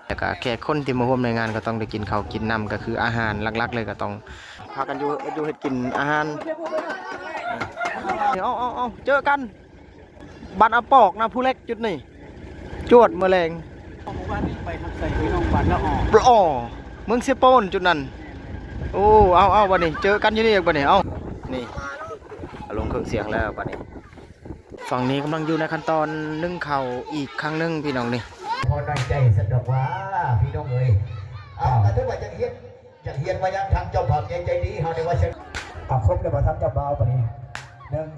แต่ก็แขกคนที่มาร่วมในงานก็ต้องได้กินข้าวกินน้ำก็คืออาหารหลักๆเลยก็ต้องพากันอยู่เฮ็ดกินอาหารเอาเจอกันบ้านอาปอกนะผู้เล็กจุดนี่จวดแมลงบ้านนี้ไปทำใส่พี่น้องบ้านละออปลอเมืองเซโปนจุดนั้นโอ้เอาบัดนี้เจอกันอยู่นี่บัดนี้เอานี่ลงเครื่องเสียงแล้วบัดนี้ฝั่งนี้กำลังอยู่ในขั้นตอนนึ่งข้าวอีกครั้งนึงพี่น้องนี่พอในใจสะดวกว่าพี่น้องเอ้ยเอาแต่ถ้าว่าจะเฮียนว่ายังทำเจ้าผักใจดีเขาในว่าฉันครบเลยมาทำเจ้าบ่าวปะนี้หนึ่ง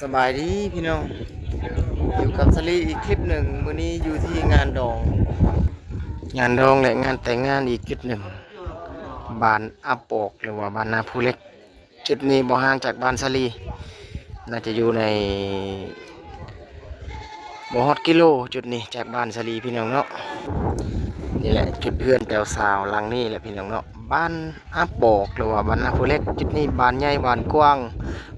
สบายดีพี่น้องอยู่กับสลีอีกคลิปหนึ่งวันนี้อยู่ที่งานดองและงานแต่งงานอีกคลิปหนึ่งบ้านอาปอกหรือว่าบ้านนาผู้เล็กจุดนี้บ่ห่างจากบ้านสลีน่าจะอยู่ในบ่ฮอดกิโลจุดนี้จากบ้านสลีพี่น้องเนาะนี่แหละจุดเพื่อนแปลวสาวหลังนี้แหละพี่น้องเนาะบ้านอาปอกหรือว่าบ้านนาผู้เล็กจุดนี้บ้านใหญ่บ้านกว้าง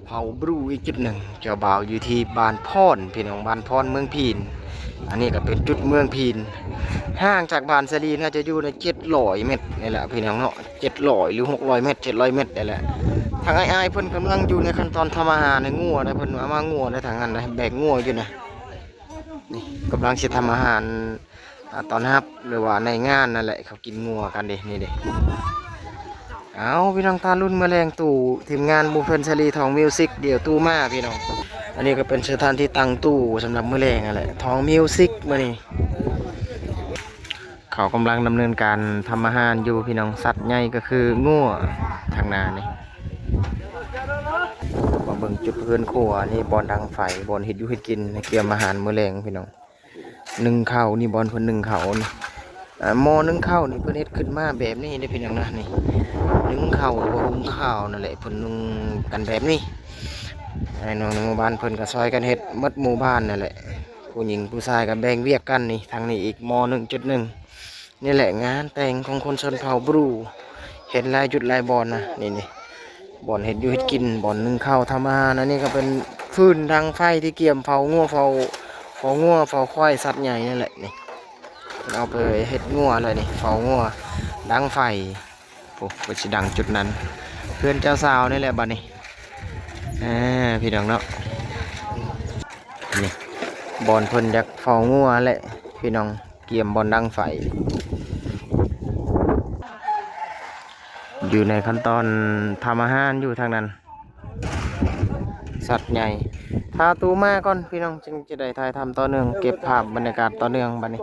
เผาบรูอีกจุดหนึ่งเจ้าบ่าวอยู่ที่บ้านพรพี่น้องบ้านพรเมืองพีนอันนี้ก็เป็นจุดเมืองพีนห่างจากบ้านสลีน่าจะอยู่ใน700 เมตรนี่แหละพี่น้องเนาะ700หรือ600 เมตร700 เมตรนี่แหละทางไอ้เพิ่นกำลังอยู่ในขั้นตอนทำอาหารในงัวนะเพิ่นมางัวในทางนั้นนะแบกงัวอยู่นะนี่กำลังสิทำอาหารตอนฮับหรือว่าในงานนั่นแหละเขากินงัวกันดินี่เด้เอาพี่น้องทานรุ่นแมลงตู่ทีมงานบูเฟนซารีทองมิวสิกเดี่ยวตู้มาพี่น้องอันนี้ก็เป็นสถานที่ตั้งตู้สำหรับแมลงอะไรทองมิวสิกมานี่เขากำลังดำเนินการทำอาหารอยู่พี่น้องสัตว์ใหญ่ก็คืองัวทางนานี่มาเบิ่งจุดเพื่อนครัวนี่บอลดังไฟบอลเห็ดอยู่เห็ดกินเกี่ยมอาหารแมลงพี่น้องนึ่งข้าวนี่บอลเพิ่นนึ่งข้าวนี่หม้อนึ่งข้าวนี่เพิ่นเฮ็ดขึ้นมาแบบนี้ได้พี่น้องนะนี่นึ่งข้าวหรือว่าหุงข้าวนั่นแหละเพิ่นนึ่งกันแบบนี้ไอ้น้องในหมู่บ้านเพิ่นก็ซอยกันเฮ็ดหมดหมู่บ้านนั่นแหละผู้หญิงผู้ชายก็แบ่งเวียกกันนี่ทางนี้อีกหม้อ 1.1นี่แหละงานแต่งของคนชนเผ่าบรูเห็นลายจุดลายบอลนะนี่บอลเห็ดอยู่เห็ดกินบอลนึ่งข้าวทำอาหารอันนี้ก็เป็นฟืนดังไฟที่เกี่ยมเผางัวเผาควายสัตว์ใหญ่นั่นแหละนี่เอาไปเห็ดงัวเลยนี่เผางัวดังไฟโอ้ไปสิดังจุดนั้นเพื่อนเจ้าสาวนี่แหละบัดนี้พี่น้องเนาะนี่บอลเพิ่นจากเผางัวแหละพี่น้องเกี่ยมบอลดังไฟอยู่ในขั้นตอนทำอาหารอยู่ทางนั้นสัตว์ใหญ่ทาตูมาก่อนพี่น้องจึงจะได้ถ่ายทำต่อเนื่องเก็บภาพบรรยากาศต่อเนื่องบัดนี้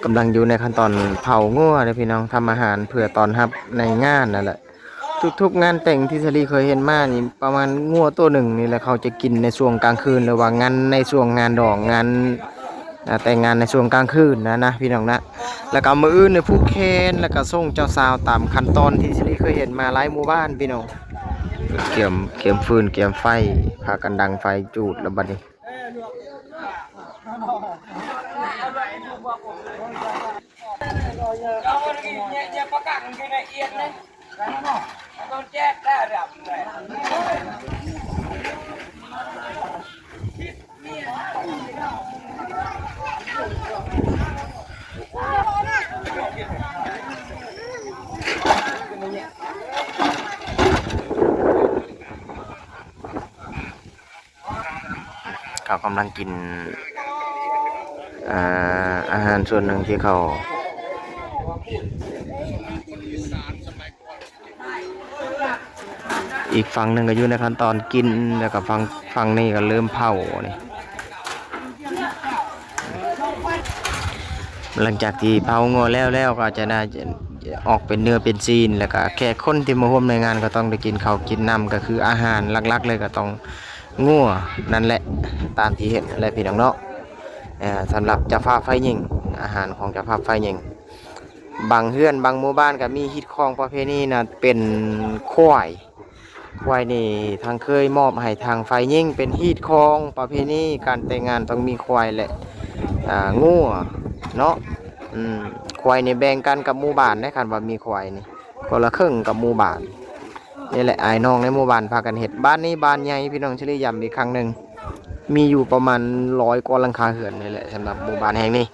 กำลังอยู่ในขั้นตอนเผางัวเลยพี่น้องทำอาหารเพื่อตอนรับในงานนั่นแหละทุกๆงานแต่งที่สลีเคยเห็นมานี่ประมาณงัวตัวหนึ่งนี่แหละเขาจะกินในช่วงกลางคืนหรือว่างานในช่วงงานดอกงานแต่งงานในช่วงกลางคืนนะพี่น้องนะแล้วก็มืออื่นในผู้เคนแล้วก็ส่งเจ้าสาวตามขั้นตอนที่สลีเคยเห็นมาหลายหมู่บ้านพี่น้องเกี่ยมฟืนเกี่ยมไฟพากันดังไฟจูดแล้วบัดนี้เขากำลังกินอาหารส่วนหนึ่งที่เขาอีกฝั่งหนึ่งก็อยู่ในขั้นตอนกินแล้วก็ฝั่งนี้ก็เริ่มเผานี่ หลังจากที่เผางัวแล้วก็จะน่าจะออกเป็นเนื้อเป็นซีนแล้วก็แขกคนที่มาร่วมในงานก็ต้องได้กินข้าวกินน้ำก็คืออาหารหลักๆเลยก็ต้องงัวนั่นแหละตามที่เห็นอะไรพี่น้องเนาะสำหรับเจ้าฟ้าไฟยิงอาหารของเจ้าฟ้าไฟยิงบางเฮือนบางหมู่บ้านก็มีฮิตของประเพณีนะเป็นควายนี่ทางเคยมอบให้ทางไฟยิงเป็นฮีตของประเพณีการแต่งงานต้องมีควายแหละงัวเนาะควายนี่แบ่งกันกับหมู่บ้านได้คันว่ามีควายนี่คนละครึ่งกับหมู่บ้านนี่แหละไอ้น้องในหมู่บ้านพากันเฮ็ดบ้านนี้บ้านใหญ่พี่น้องเฉลี่ยย้ำอีกครั้งหนึ่งมีอยู่ประมาณ100 กว่าหลังคาเรือนนี่แหละสำหรับหมู่บ้านแห่งนี้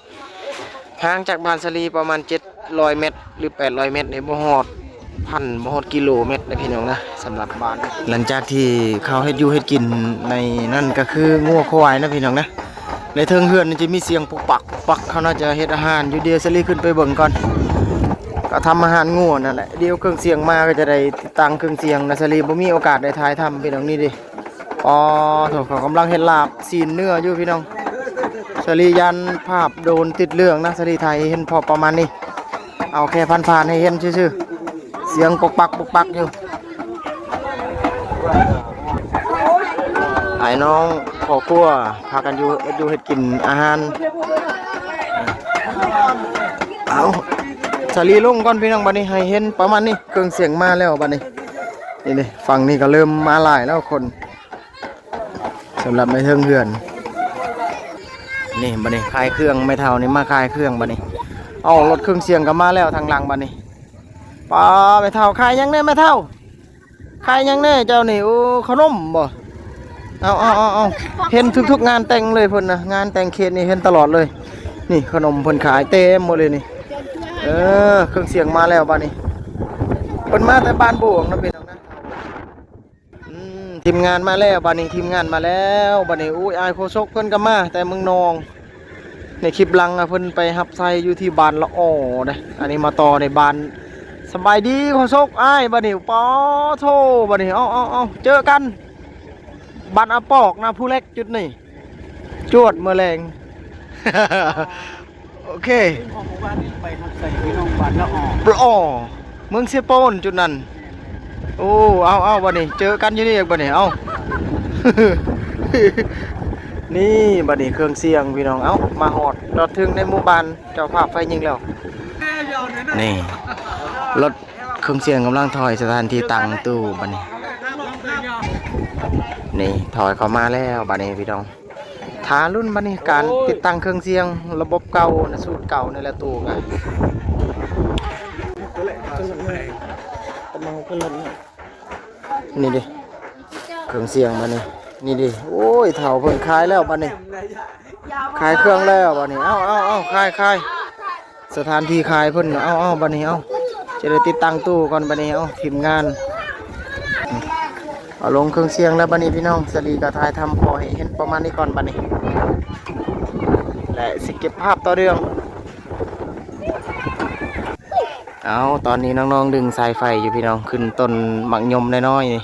ห่างจากบ้านสลีประมาณ700 เมตรหรือ800 เมตรในบ่ฮอดบ่ฮอดกิโลเมตรนะพี่น้องนะสำหรับบ้านหลังจากที่เขาเฮ็ดอยู่เฮ็ดกินในนั่นก็คืองัวควายนะพี่น้องนะในเทิงเฮือนนี่จะมีเสียงปุกปักเขาน่าจะเฮ็ดอาหารอยู่เดียวสลีขึ้นไปเบิ่งก่อนก็ทำอาหารงัวนั่นแหละเดี๋ยวเครื่องเสียงมาก็จะได้ติดตั้งเครื่องเสียงนะสลีบ่มีโอกาสได้ถ่ายทำพี่น้องนี่ดิอ๋อโถเขากำลังเฮ็ดลาบซีนเนื้ออยู่พี่น้องสลียันภาพโดนติดเรื่องนะสลีไทยเห็นพอประมาณนี้เอาแค่ผ่านๆให้เห็นซื่อๆเสียงปุกปักอยู่ไอ้น้องพ่อครัวพากันอยู่เฮ็ดกินอาหารเอาสลีลงก่อนพี่น้องบัดนี้ให้เห็นประมาณนี้เครื่องเสียงมาแล้วบัดนี้นี่ฝั่งนี้ก็เริ่มมาหลายแล้วคนสำหรับในเทิงเฮือนนี่บัดนี้คลายเครื่องไม่เท่านี่มาคลายเครื่องบัดนี้เอารถเครื่องเสียงก็มาแล้วทางหลังบัดนี้ป้าไม่เท่าคลายยังแน่ไม่เท่าคลายยังแน่เจ้านี่โอ้ขนมบ่เอาเห็นทุกงานแต่งเลยเพิ่นนะงานแต่งเขตนี่เห็นตลอดเลยนี่ขนมเพิ่นขายเต็มหมดเลยนี่เครื่องเสียงมาแล้วบัดนี้เพิ่นมาแต่บ้านบวงนะพี่น้องนะทีมงานมาแล้วบัดนี้ทีมงานมาแล้วบัดนี้อุ้ยอายโคชกเพิ่นก็มาแต่เมืองนองในคลิปหลังเพิ่นไปหับไซอยู่ที่บ้านละอ้อนะอันนี้มาต่อในบ้านสบายดีโคชกอ้ายบัดนี้ปอโทบัดนี้เอาเจอกันบ้านอาปอกนะผู้เล็กจุดนี่จวดเมื่อแรง โอเคของหมู่บ้านนี้ไปหักใส่พี่น้องบ้านละออง ปลอเมืองเซโปนจุดนั้นโอ้เอาบัดนี้เจอกันอยู่นี่อีกบัดนี้เอา นี่บัดนี้เครื่องเสียงพี่น้องเอามาหอดรถถึงในหมู่บ้านเจ้าภาพไฟยิงแล้วนี่รถเครื่องเสียงกำลังถอยสถานที่ตั้งตู้บัดนี้นี่ถอยเข้ามาแล้วบัดนี้พี่น้องฐานรุ่นบัดนี้การติดตั้งเครื่องเสียงระบบเก่านะสูตรเก่าในละตู้กันนี่ดิเครื่องเสียงบัดนี้นี่ดิโอ้ยเถ่าเพิ่นคลายแล้วบัดนี้คลายเครื่องแล้วบัดนี้เอาคลายสถานที่คลายเพิ่นเอาบัดนี้เอาจะได้ติดตั้งตู้ก่อนบัดนี้เอาทีมงานเอาลงเครื่องเสียงแล้วบัดนี้พี่น้องสลีกับทายทำพอให้เห็นประมาณนี้ก่อนบัดนี้และสิเก็บภาพต่อเรื่องเอาตอนนี้น้องๆดึงสายไฟอยู่พี่น้องขึ้นต้นหมักยมน้อยๆนี่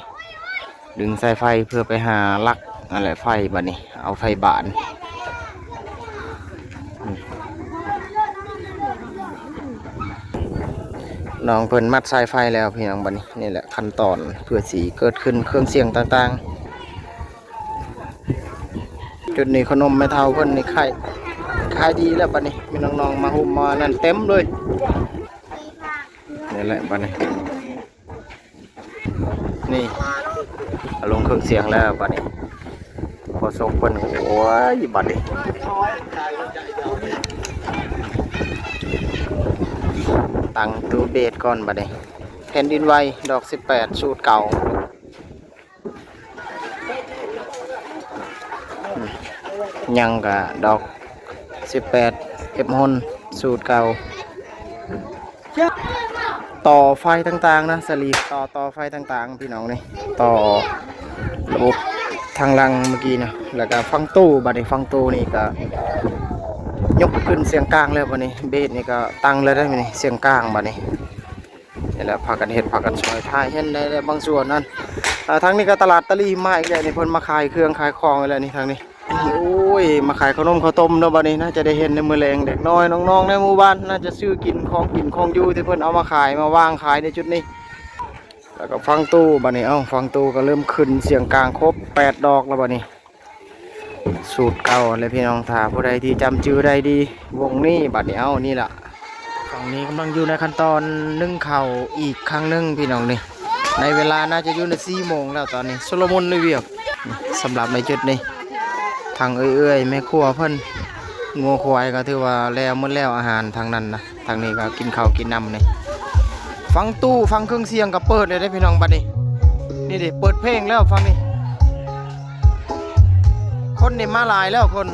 ดึงสายไฟเพื่อไปหาลักอะไรไฟบัดนี้เอาไฟบานน้องเพิ่นมัดสายไฟแล้วพี่น้องบัดนี้นี่แหละขั้นตอนเพื่อสีเกิดขึ้นเครื่องเสียงต่างๆจุดนี้ขนมไม่เท่าเพิ่นนี่ขายดีแล้วบัดนี้มีน้องๆมาหุ่มมานั่นเต็มเลยนี่แหละบัดนี้นี่ลงเครื่องเสียงแล้วบัดนี้พอส่งเพิ่นโอ้ยบัดนี้ตั้งตู้เบสก่อนบัดนี้แผ่นดินไหวดอก18สูตรเก่ายังกะดอก18เอฟฮอนสูตรเก่าต่อไฟต่างๆนะสลีต่อไฟต่างๆพี่น้องนี่ต่อระบบทางลังเมื่อกี้นะแล้วก็ฟังตู้บัดนี้ฟังตู้นี่ก็ยกขึ้นเสียงกลางแล้วบัดนี้เบสนี่ก็ตั้งเลยได้ไหมนี่เสียงกลางบัดนี้นี่แหละพากันเห็ดพากันซอยท้ายเห็นได้บางส่วนนั่นทางนี้ก็ตลาดตะลีมาอีกแล้วนี่เพิ่นมาขายเครื่องขายของอะไรนี่ทางนี้ โอ้ยมาขายขนมข้าวต้มเนาะบัดนี้น่าจะได้เห็นในมื้อแลงเด็กน้อยน้องๆในหมู่บ้านน่าจะซื้อกินของอยู่ที่เพิ่นเอามาขายมาวางขายในจุดนี้แล้วก็ฟังตู้บัดนี้ฟังตู้ก็เริ่มขึ้นเสียงกลางครบ8ดอกแล้วบัดนี้สูตรเก่าเลยพี่น้องถ้าผู้ใดที่จำชื่อได้ดีวงนี้บัดนี้นี่ล่ะฝั่งนี้กำลังอยู่ในขั้นตอนนึ่งข้าวอีกครั้งหนึงพี่น้องนี่ในเวลาน่าจะอยู่ใน4 โมงแล้วตอนนี้โซโลมอนเลยเวียกสำหรับในจุดนี้ทางเอื้อยแม่ครัวเพิ่นงัวควายก็ถือว่าแล้วหมดแล้วอาหารทางนั้นนะทางนี้ก็กินข้าวกินน้ำนี่ฟังตู้ฟังเครื่องเสียงก็เปิดเลยได้พี่น้องบัดนี้นี่ดิเปิดเพลงแล้วฟังนี่คนนี่มาหลายแล้วคน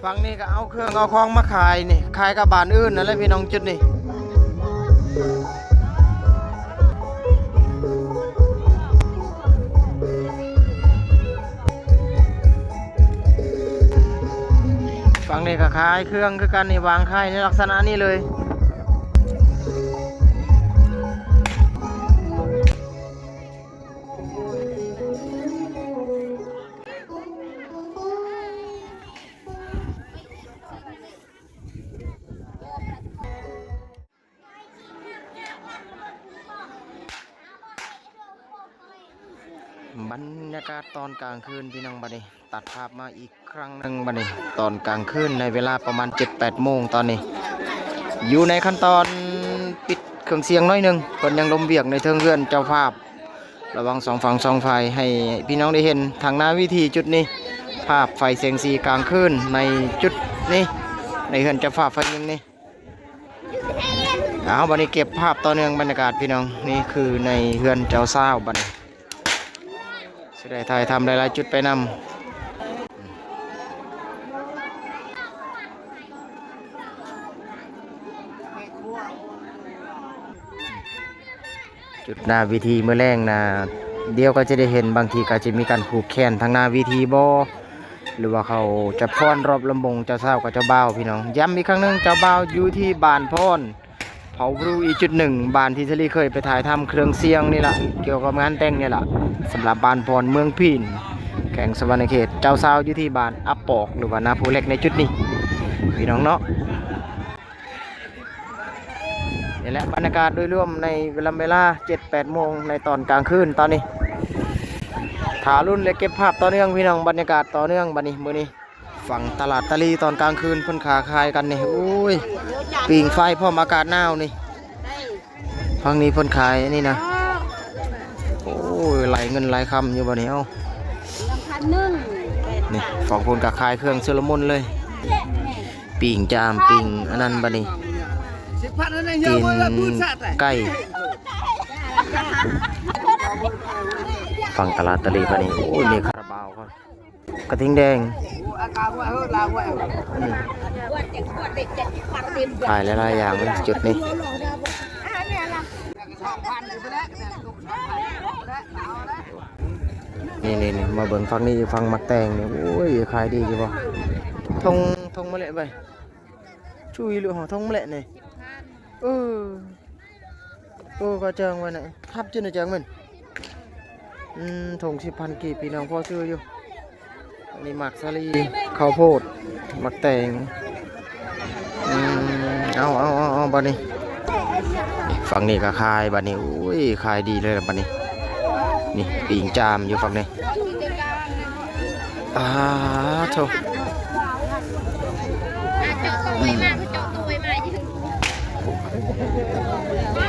ฝั่งนี้ก็เอาเครื่องเอาของมาขายนี่ขายกับบ้านอื่นนั่นแหละพี่น้องจุดนี่ฝั่งนี้ก็ขายเครื่องคือกันนี่วางขายในลักษณะนี้เลยบรรยากาศตอนกลางคืนพี่น้องบัดนี้ตัดภาพมาอีกครั้งหนึ่งบัดนี้ตอนกลางคืนในเวลาประมาณ 7-8 โมงตอนนี้อยู่ในขั้นตอนปิดเครื่องเสียงน้อยหนึ่งเพิ่นยังลมเบียกในเทิงเรือนเจ้าภาพระวัง2 ฝั่ง 2 ฝ่ายให้พี่น้องได้เห็นทางหน้าวิธีจุดนี้ภาพไฟแสงสีกลางคืนในจุดนี้ในเรือนเจ้าภาพไฟยิงนี่บัดนี้เก็บภาพต่อเนื่องบรรยากาศพี่น้องนี่คือในเรือนเจ้าสาวบัดนี้จะได้ถ่ายทำหลายๆจุดไปนำจุดหน้าวิธีเมื่อแรงนะเดี๋ยวก็จะได้เห็นบางทีก็จะมีการผูกแขนทางหน้าวิธีบ่หรือว่าเขาจะพรรอบลำบงเจ้าสาวกับเจ้าบ่าวพี่น้องย้ำอีกครั้งนึงเจ้าบ่าวอยู่ที่บานพรเผาบรูอีกจุดหนึ่งบานที่ทะเลเคยไปถ่ายทำเครื่องเสียงนี่แหละเกี่ยวกับงานแต่งนี่แหละสำหรับบานพรเมืองพินแข่งสวรรณเขตเจ้าสาวอยู่ที่บานอัปปอกหรือว่านาภูเล็กในจุดนี้พี่น้องเนาะนี่แหละบรรยากาศโดยรวมในเวลา 7-8 โมงในตอนกลางคืนตอนนี้ถารุ่นและเก็บภาพต่อเนื่องพี่น้องบรรยากาศต่อเนื่องบัดนี้มื้อนี้ฝั่งตลาดตะลีตอนกลางคืนเพิ่นขาขายกันนี่โอ้ยปิ่งไฟพร้อมอากาศหนาวนี่ฝั่งนี้เพิ่นขายนี่นะโอ้ยไหลเงินไหลคำอยู่บัดนี้นี่ฝั่งเพิ่นก็ขายเครื่องเซรามิกเลยปิ่งจามปิ่งอันนั้นบัดนี้กินไก่ฝั่งตลาดตะลีบัดนี้โอ้ยมีคาราบาวครับกระทิงแดงขายหลายๆอย่างจุดนี้นี่มาเบิ่งฝั่งนี้ฝั่งมักแตงนี่โอ้ยขายดีจีบ่ทงมะเละไปช่วยหรือห่อทงมะเละนี่ก็เจิงไว้น่ะทับจนเจิงมันทง10,000 กีบพี่น้องพ่อซื้ออยู่อันนี้หมักสาลีข้าวโพดหมักแตงเอาบัดนี้ฝั่งนี้ก็ขายบัดนี้โอ้ยขายดีเลยบัดนี้นี่ปิ่งจามอยู่ฝั่งนี้โถ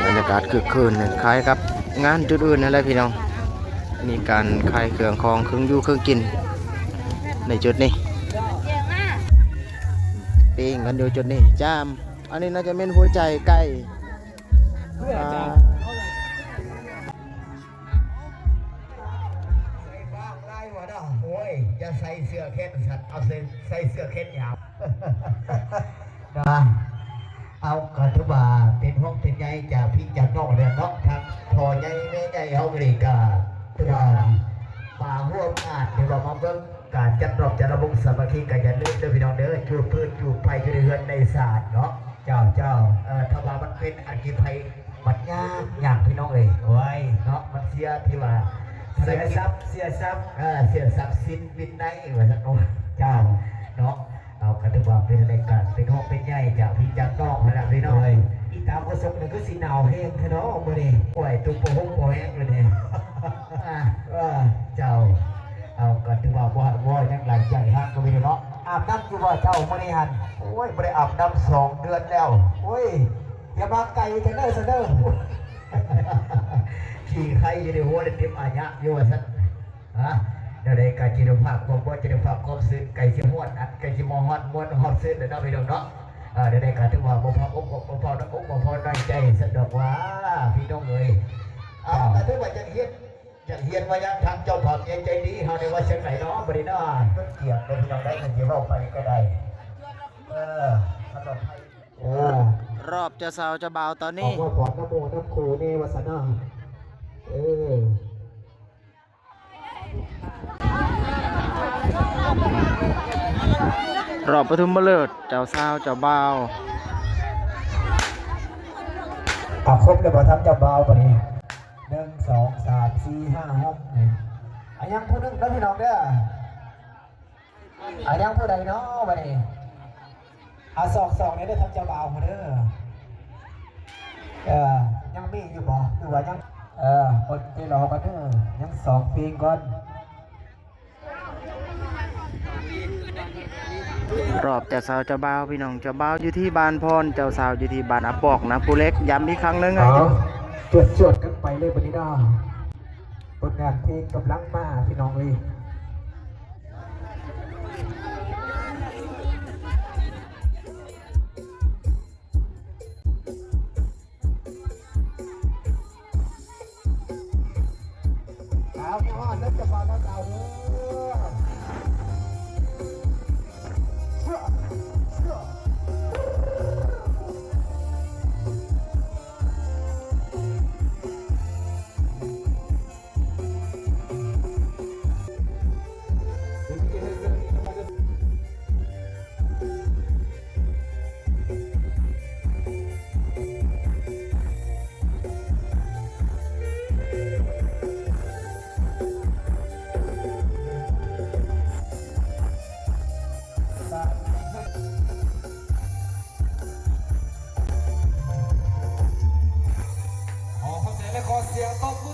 บรรยากาศคึกคืนคล้ายกับงานจุดอื่นนั่นแหละพี่น้อง นี่การขายเครื่องของเครื่องอยู่เครื่องกินในจุดนี้ปิ้งกันอยู่จุดนี้จามอันนี้น่าจะเป็นหัวใจไก่อ่า โอ้ยจะใส่เสื้อแขนสัตว์เอาใส่เสื้อแขนยาวนะเอากระทุบาเป็นห้องเป็นใหญ่จากพี่จากน้องเรือนนกทางพอใหญ่แม่ใหญ่เอาเลยกาตัวป่าหัวอาดเดี๋ยวเรามาเบิ่งการจัดรอบจัดระบบสามัคคีกันอย่าลืมเด้อพี่น้องเด้อจูบพืชจูบไผ่จูบเรือนในศาสตร์เนาะเจ้าถ้าว่ามันเป็นอันกินไผ่มันยากอย่างพี่น้องเอ้ยโอ้ยเนาะมันเสียที่ว่าเสียทรัพย์เสียทรัพย์สินวินได้ว่าสักคนเจ้าเนาะเอากระดูกว่าเป็นรายการเป็นห้องเป็นใหญ่จากพี่จากน้องระดับพี่น้องเลยอีตามกระสงนั่นก็สีหนาวแห้งเนาะมื้อนี้ป่วยตุ้มโป่งป่วยแห้งเลยเนี่ยเจ้าเอากระดูกว่ายังหลังใจฮักก็มีเนาะอาบน้ำอยู่บ่เจ้ามื้อนี้หันโอ้ยบ่ได้อาบน้ำ2 เดือนแล้วโอ้ยอย่ามาไกลกันเด้อซะเด้อขี่ใครอยู่ในหัวเต็มอาญะอยู่ว่าสันเดี๋ยวได้การจิตภาพความว่าจิตภาพความซึ้งไก่ชิมวนอัดไก่ชิมอฮอดม้วนฮอดซึ้งเดี๋ยวเราไปดูเนาะเดี๋ยวได้การถึงว่าบ่พออกบ่พอนักอกบ่พอได้ใจสะดวกว่าพี่น้องเอ้ยแต่ถึงว่าจะเฮียนว่ายังทำเจ้าภาพใจดีเฮาในว่าเชียงไหนเนาะบ่ได้เนาะมันเกี่ยวกับพี่น้องได้เงินสิเว้าไปก็ได้ขนมไทยโอ้ รอบเจ้าสาวเจ้าบ่าวตอน อ นี้ อกมาถอดน้ำโมน้ำครูนี่วาสนาร อบปฐมฤกษ์เจ้าสาวเจ้าบ่าว ครบเลยบ่ทำจับเบาปะนี่1 2 3 4 5 6นี่ยังผู้นึงแล้วพี่น้องเด้อยังผู้ใดเนาะปะนี่สองนี่ได้ทำจับเบามาเด้อยังมีอยู่บ่หรือว่ายังอดใจรอกันเด้อยัง2 ปีก่อน รอบเจ้าสาวเจ้าบ่าวพี่น้องเจ้าบ่าวอยู่ที่บ้านพรเจ้าสาวอยู่ที่บ้านอาปอกนะผู้เล็กย้ำอีกครั้งหนึง จวดกันไปเลยปะนี่เนาะผลงานเพลงกำลังมาพี่น้องเลยเอาเนาะแล้วจะมาแล้วเอาเด้อ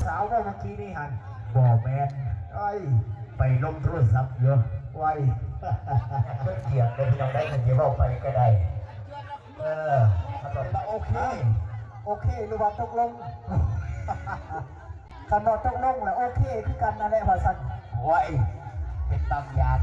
สาวได้เมื่อกี้นี่หันบ่แมนไปลงโทรศัพท์เยอะไว้ไม่เกี่ยวเลยพี่น้องได้เงินเยอะไปก็ได้โอเคหรือว่าตกลงขนมตกลงแหละโอเคคือกันอะไรภาษาไว้เป็นตำยาน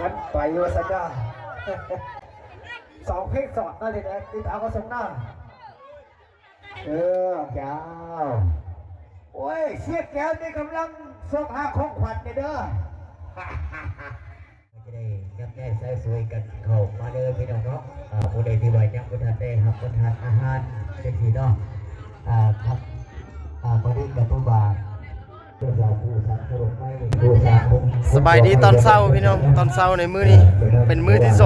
กันไปวสัญญา2 เพลงสอดได้ทีนี้ติดเอาก็สมหน้าเจ้าโอ้ยเสียแก้วนี่กำลังส่งหาของขวัญเนี่ยเด้อจะได้ยับแน่ใส่สวยกันเข้ามาเลยพี่น้องเนาะผู้ใดที่ว่ายังบ่ทันได้รับประทานอาหารเป็นที่เนาะครับบริการผู้บาทสบายดีตอนเช้าพี่น้องตอนเช้าในมื้อนี้เป็นมื้อที่2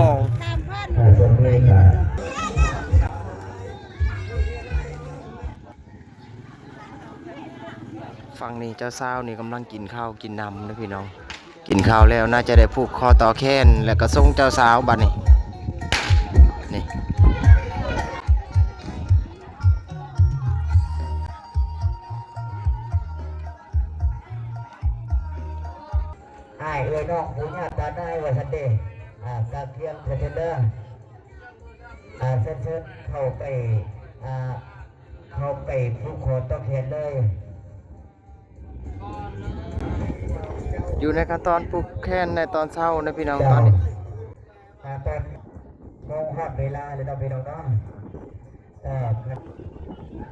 ฝั่งนี้เจ้าสาวนี่กำลังกินข้าวกินน้ำนะพี่น้องกินข้าวแล้วน่าจะได้ผูกคอต่อแขนแล้วก็ส่งเจ้าสาวบัดนี้นี่น้องผู้ญาติตาได้ว่าทันเดกาเกียงเทเดอร์เส้นเข้าไปผู้ขอต้องเห็นเลยอยู่ในขั้นตอนผูกแขนในตอนเช้านะพี่น้องตอนนี้ตอนมองหัดเวลาเลยต้องไปน้องน้อง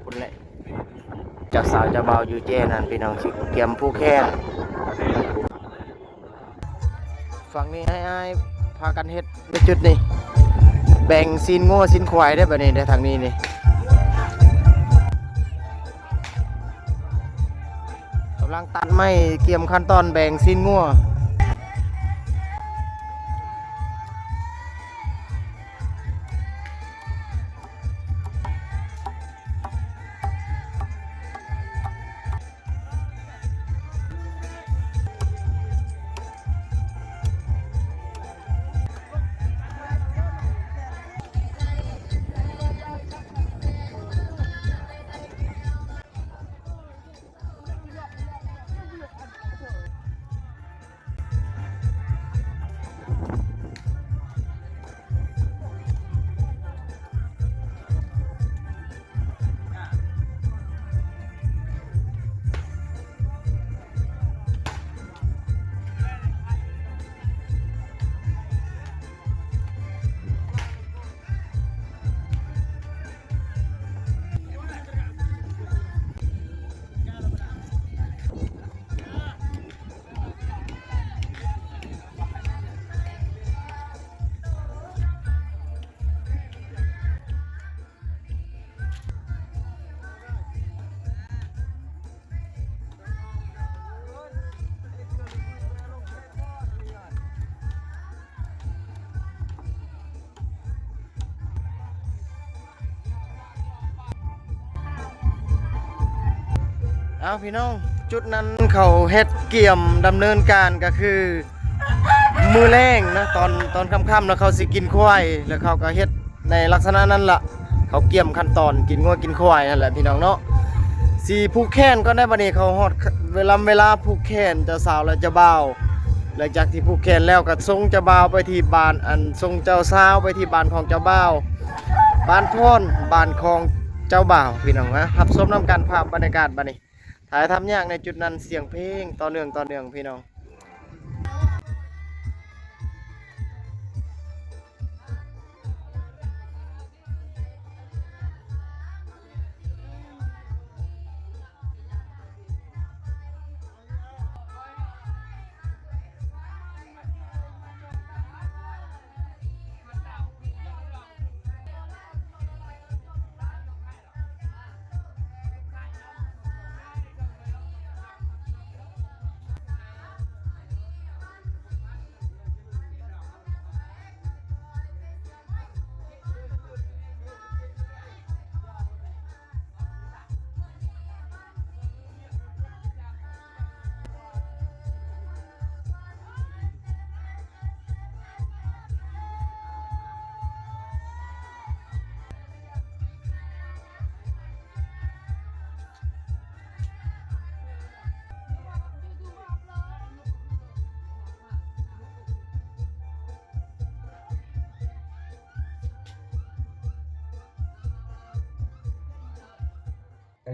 คุณแหละเจ้าสาวเจ้าบ่าวอยู่เจนั่นพี่น้องสิเตรียมผูกแขนฝั่งนี้ให้พากันเฮ็ดในจุดนี้แบ่งซีนงัวซีนควายได้แบบนี้ได้ทางนี้นี่กำลังตัดไม้เกี่ยมขั้นตอนแบ่งซีนงัวเอาพี่น้องจุดนั้นเขาเฮ็ดเกี่ยมดำเนินการก็คือมือแรงนะตอนค่ำๆแล้วเขาสิกินควายแล้วเขาก็เฮ็ดในลักษณะนั้นล่ะเขาเกี่ยมขั้นตอนกินงัวกินควายนั่นแหละพี่น้องเนาะสีผูกแขนก็ได้บัดนี้เขาฮอดเวลาผูกแขนเจ้าสาวและเจ้าบ่าวหลังจากที่ผูกแขนแล้วก็ส่งเจ้าบ่าวไปที่บ้านส่งเจ้าสาวไปที่บ้านของเจ้าบ่าวบ้านพ่นบ้านของเจ้าบ่าวพี่น้องนะรับชมนำกันภาพบรรยากาศบัดนี้ถ่ายทำยากในจุดนั้นเสียงเพลงต่อเนื่องพี่น้อง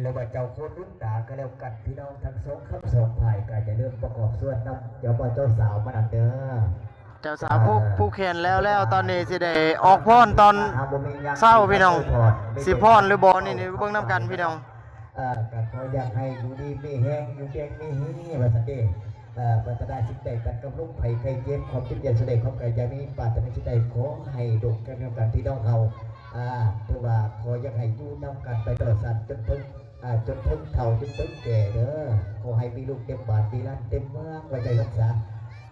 แล้วว่าเจ้าโคตรรุ่นตาก็แล้วกันพี่น้องทั้งสองฝ่ายก็จะเริ่มประกอบส่วนนำเดี๋ยวว่าเจ้าสาวมาดังเด้อ เจ้าสาวผู้แขนแล้วตอนนี้สิได้ออกพรตอนเศร้าพี่น้องสิพรหรือบ่นี่เบิ่งนํกันพี่น้องก็ขออยากให้อยู่ดีมีแห้งอยู่แดงมีหีว่าซั่นเด้ปัตตาสิ่งใดกันกับลูกไผไข้เจ็บความคิดอยากแสดงความกายอย่างนี้ปรารถนาสิ่งใดขอให้ดกกันนำกันที่น้องเฮาถือว่าขออยากให้อยู่นำกันไปตลอดสันจนถึงเฒ่าจนถึงแก่เด้อขอให้มีลูกเต็มบ้านมีร้านเต็มเมืองไว้ใจรักษา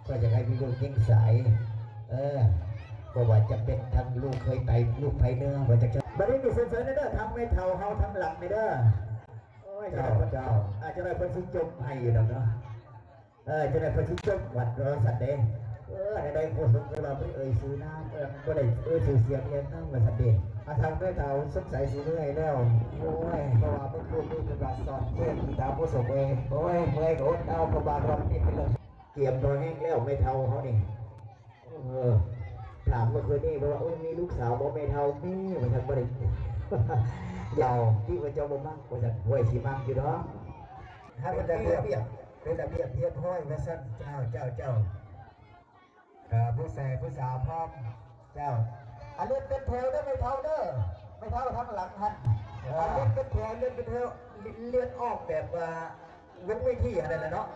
ก็อยากให้มีลูกยิ่งใสก็ว่าจะเป็นทั้งลูกเคยไตลูกไผเนื้อว่าจะบัดนี้มีเสริญๆเด้อทำไม่เฒ่าเฮาทำหลักไม่เด้อโอ้ยเจ้าอาจจะได้เพิ่นสิจมให้อยู่ดอกเนาะจะได้พระชิตจวัดรอสัตว์เดงได้โคตรเราไม่ซื้อน้ำก็ได้ซื้อเสียงเลี้ยงน้ำมาสัตว์เดงมาทำด้วยเตาสดใสสีเรื่อยแล้วโอ้ยเพราะว่าเมื่อคืนนี้เป็นการสอนเพื่อนตามผู้สมเองโอ้ยเมื่อยโอ๊ตเอากระบาดรำนี่เป็นเรื่องเกี่ยมตัวแห้งแล้วไม่เท่าเขานี่ถามเมื่อคืนนี้ว่าโอ้ยมีลูกสาวบอกไม่เท่านี่มันทำอะไรยาวที่ว่าเจ้าบ่มากว่าจะห่วยสีมากอยู่เนาะถ้ามันจะเรียบเป็นระเบียบเรียบร้อยว่าสั้นเจ้าผู้แสผู้สาวพร้อมเจ้าอันเลื่อนเป็นเทวได้ไม่เท่าเด้อไม่เท่าทั้งหลังหันอันเลื่อนเป็นเทวเลื่อนเป็นเทวเลื่อนออกแบบว่าเว้นไว้ที่อะไรนะเนาะ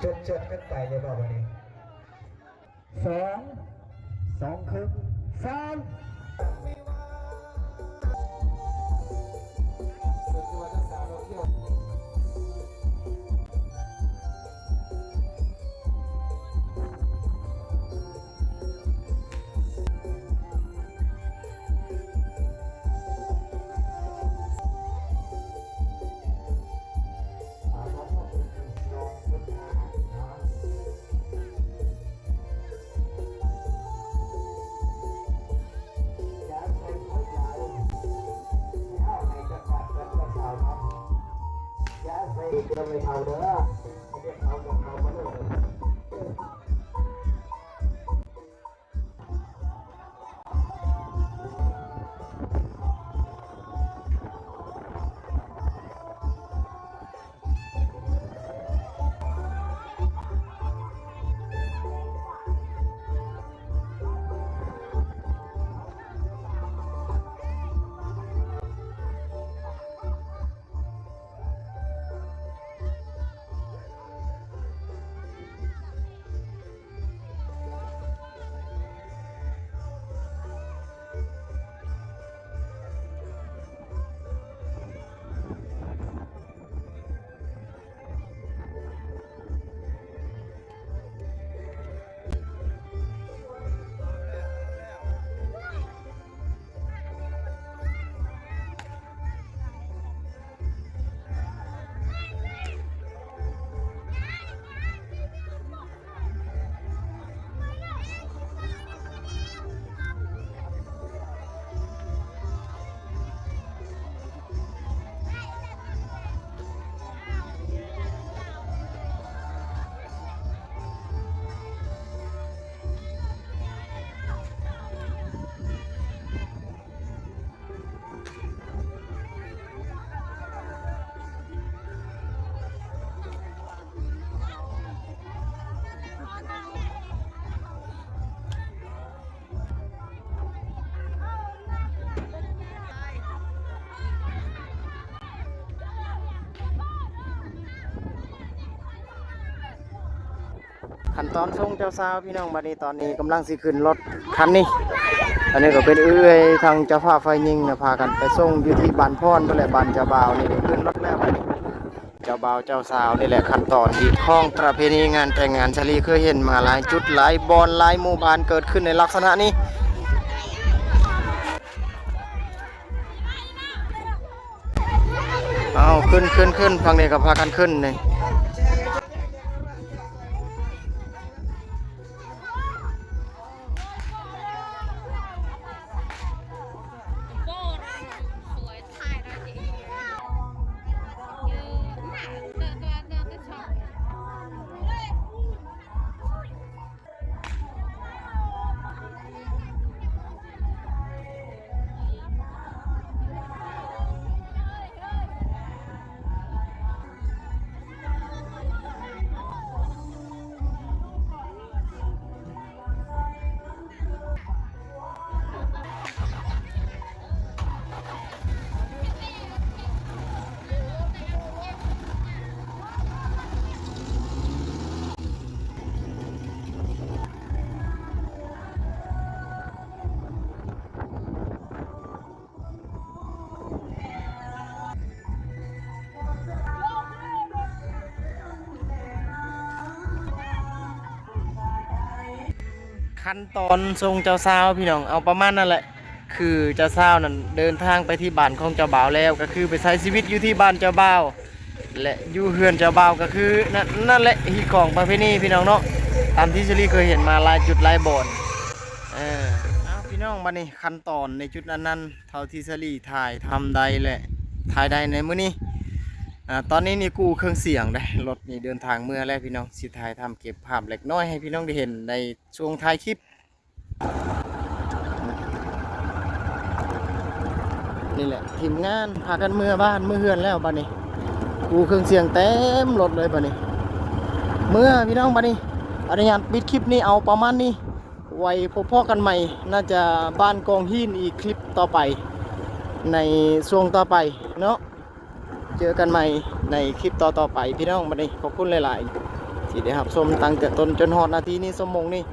จดกันไปเลยบอกวันนี้สองครึ่ง3จะไม่เท่าเด้อเรียกเขาบอกเขามาเลยขั้นตอนส่งเจ้าสาวพี่น้องบัดนี้ตอนนี้กำลังสิขึ้นรถคันนี้อันนี้ก็เป็นทางเจ้าภาพไฟยิงนะพากันไปส่งอยู่ที่บ้านพรนั่นแหละบ้านเจ้าบ่าวนี่ขึ้นรถแล้วบัดนี้เจ้าบ่าวเจ้าสาวนี่แหละขั้นตอนที่ท้องประเพณีงานแต่งงานชาลีเคยเห็นมาหลายจุดหลายบอนหลายหมู่บ้านเกิดขึ้นในลักษณะนี้เอาขึ้นฟังนี่ก็พากันขึ้นนี่ ขั้นตอนทรงเจ้าสาวพี่น้องเอาประมาณนั่นแหละคือเจ้าสาวนั่นเดินทางไปที่บ้านของเจ้าบ่าวแล้วก็คือไปใช้ชีวิตอยู่ที่บ้านเจ้าบ่าวและอยู่เฮือนเจ้าบ่าวก็คือนั่นแหละฮีของประเพณีพี่น้องเนาะตามที่เชลี่เคยเห็นมาหลายจุดหลายบ่อนเอาพี่น้องมานี่ขั้นตอนในจุดนั้นเท่าที่เชลี่ถ่ายทำได้และถ่ายได้ในมื้อนี้ตอนนี้นี่กูเครื่องเสียงได้รถนี่เดินทางเมื่อแล้วพี่น้องสิถ่ายทำเก็บภาพเล็กน้อยให้พี่น้องได้เห็นในช่วงท้ายคลิปนี่แหละทีมงานพากันเมื่อบ้านเมื่อเฮือนแล้วบัดนี้กูเครื่องเสียงเต็มรถเลยบัดนี้เมื่อพี่น้องบัดนี้อนุญาตปิดคลิปนี้เอาประมาณนี้ไว้พบพ่อกันใหม่น่าจะบ้านกองหินอีกคลิปต่อไปในช่วงต่อไปเนาะเจอกันใหม่ในคลิปต่อไปพี่น้องบัดนี้ขอบคุณหลายๆที่ได้รับชมตั้งแต่ต้นจนฮอดนาทีนี้สมงนี่